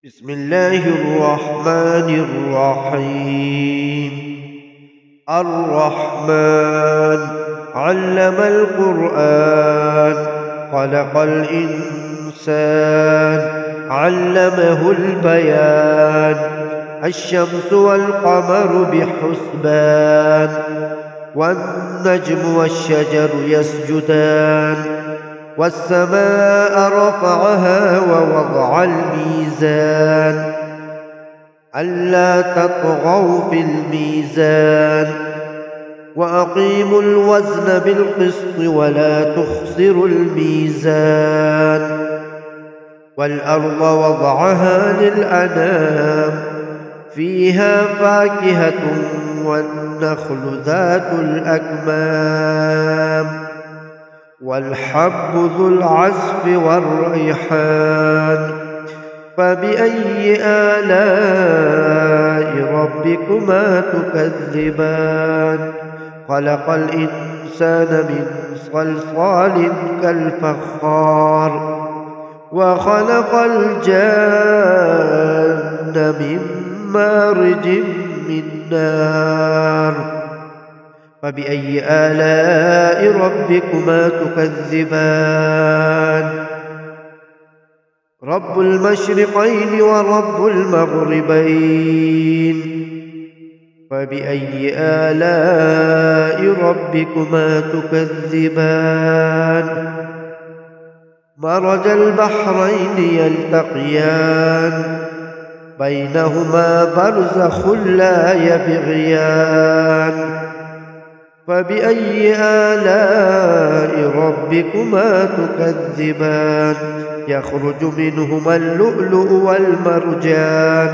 بسم الله الرحمن الرحيم. الرحمن علم القرآن، خلق الإنسان، علمه البيان. الشمس والقمر بحسبان، والنجم والشجر يسجدان. والسماء رفعها ووضع الميزان، ألا تطغوا في الميزان، وأقيموا الوزن بالقسط ولا تخسروا الميزان. والأرض وضعها للأنام، فيها فاكهة والنخل ذات الأكمام، والحب ذو العصف والريحان. فبأي آلاء ربكما تكذبان؟ خلق الإنسان من صلصال كالفخار، وخلق الجان من مارج من نار. فبأي آلاء ربكما تكذبان؟ رب المشرقين ورب المغربين. فبأي آلاء ربكما تكذبان؟ مرج البحرين يلتقيان، بينهما برزخ لا يبغيان. فبأي آلاء ربكما تكذبان؟ يخرج منهما اللؤلؤ والمرجان.